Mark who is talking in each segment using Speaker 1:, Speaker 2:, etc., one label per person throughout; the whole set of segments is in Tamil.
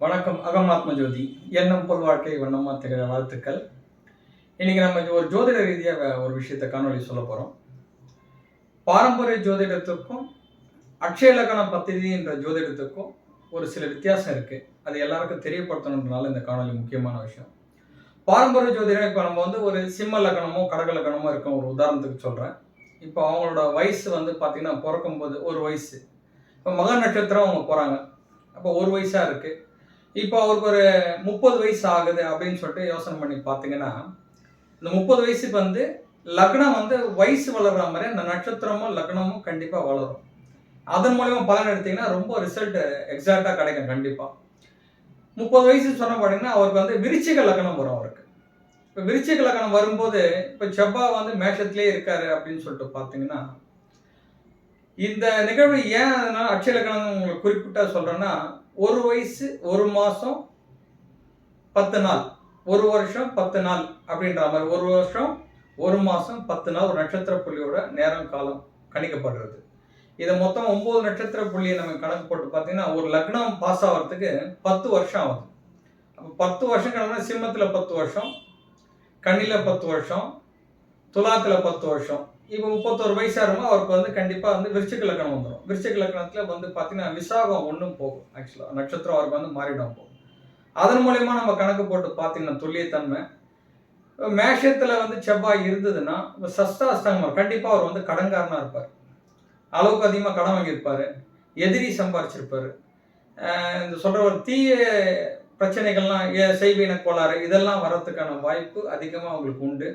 Speaker 1: வணக்கம். அகமாத்ம ஜோதி. எண்ணம் போல் வாழ்க்கை வண்ணமா திகழ வாழ்த்துக்கள். இன்னைக்கு நம்ம ஒரு ஜோதிட ரீதியா ஒரு விஷயத்த காணொளி சொல்ல போறோம். பாரம்பரிய ஜோதிடத்துக்கும் அட்சய லக்ன பத்திதி என்ற ஜோதிடத்துக்கும் ஒரு சில வித்தியாசம் இருக்கு. அது எல்லாருக்கும் தெரியப்படுத்தணுன்றனால இந்த காணொளி முக்கியமான விஷயம். பாரம்பரிய ஜோதிடம் இப்போ நம்ம ஒரு சிம்ம லக்னமோ கடக லக்னமோ இருக்கும். ஒரு உதாரணத்துக்கு சொல்றேன். இப்போ அவங்களோட வயசு பார்த்தீங்கன்னா பிறக்கும்போது ஒரு வயசு. இப்போ மக நட்சத்திரம் அவங்க போறாங்க. அப்போ ஒரு வயசா இருக்கு. இப்போ அவருக்கு ஒரு 30 வயசு ஆகுது அப்படின்னு சொல்லிட்டு யோசனை பண்ணி பார்த்தீங்கன்னா, இந்த 30 வயசுக்கு லக்னம் வயசு வளர்ற மாதிரி அந்த நட்சத்திரமும் லக்னமும் கண்டிப்பா வளரும். அதன் மூலியமா பலன் எடுத்தீங்கன்னா ரொம்ப ரிசல்ட் எக்ஸாக்டா கிடைக்கும் கண்டிப்பா. 30 வயசு சொன்ன பார்த்தீங்கன்னா அவருக்கு விருச்சிக லக்னம் வரும் அவருக்கு. இப்போ விருச்சிக லக்னம் வரும்போது இப்போ செவ்வாய் மேஷத்திலே இருக்காரு அப்படின்னு சொல்லிட்டு பார்த்தீங்கன்னா, இந்த நிகழ்வு ஏன் அதனால அட்சய லக்னம் உங்களுக்கு குறிப்பிட்டா சொல்றேன்னா, ஒரு வயசு 1 மாசம் 10 நாள், 1 வருஷம் 10 நாள் அப்படின்ற மாதிரி 1 வருஷம் 1 மாசம் 10 நாள் ஒரு நட்சத்திர புள்ளியோட நேரம் காலம் கணிக்கப்படுறது. இதை மொத்தம் 9 நட்சத்திர புள்ளியை நம்ம கணக்கு போட்டு பார்த்தீங்கன்னா ஒரு லக்னம் பாஸ் ஆகிறதுக்கு 10 வருஷம் ஆகுது. அப்போ 10 வருஷம் கணக்கு சிம்மத்தில் 10 வருஷம், கன்னியில 10 வருஷம், துலாத்துல 10 வருஷம். இப்போ 31 வயசா இருக்கும் அவருக்கு கண்டிப்பா விருச்சிக லக்னம் வந்துடும். விருச்சிக லக்னத்துல பார்த்தீங்கன்னா விசாகம் ஒன்றும் போகும். ஆக்சுவலா நட்சத்திரம் அவருக்கு மாறிடும் போகும். அதன் மூலயமா நம்ம கணக்கு போட்டு பார்த்தீங்கன்னா துல்லியத்தன்மை மேஷத்துல செவ்வாய் இருந்ததுன்னா சஷ்டாஷ்டமம் கண்டிப்பா அவர் கடன்காரனா இருப்பார். அளவுக்கு அதிகமாக கடன் வாங்கியிருப்பாரு, எதிரி சம்பாரிச்சிருப்பாரு, இந்த சொல்ற ஒரு தீய பிரச்சனைகள்லாம் செய்வின கோளாறு இதெல்லாம் வர்றதுக்கான வாய்ப்பு அதிகமாக அவங்களுக்கு உண்டு.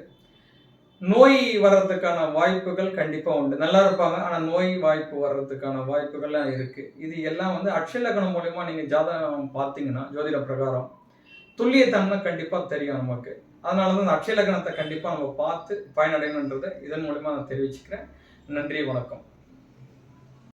Speaker 1: நோய் வர்றதுக்கான வாய்ப்புகள் கண்டிப்பா உண்டு. நல்லா இருப்பாங்க, ஆனா நோய் வாய்ப்பு வர்றதுக்கான வாய்ப்புகள்லாம் இருக்கு. இது எல்லாம் அட்சய லக்னம் மூலியமா நீங்க ஜாதகம் பார்த்தீங்கன்னா ஜோதிட பிரகாரம் துல்லியத்தன்மை கண்டிப்பா தெரியும் நமக்கு. அதனாலதான் அந்த அட்சய லக்னத்தை கண்டிப்பா நம்ம பார்த்து பயனடையணுன்றதை இதன் மூலியமா நான் தெரிவிச்சுக்கிறேன். நன்றி, வணக்கம்.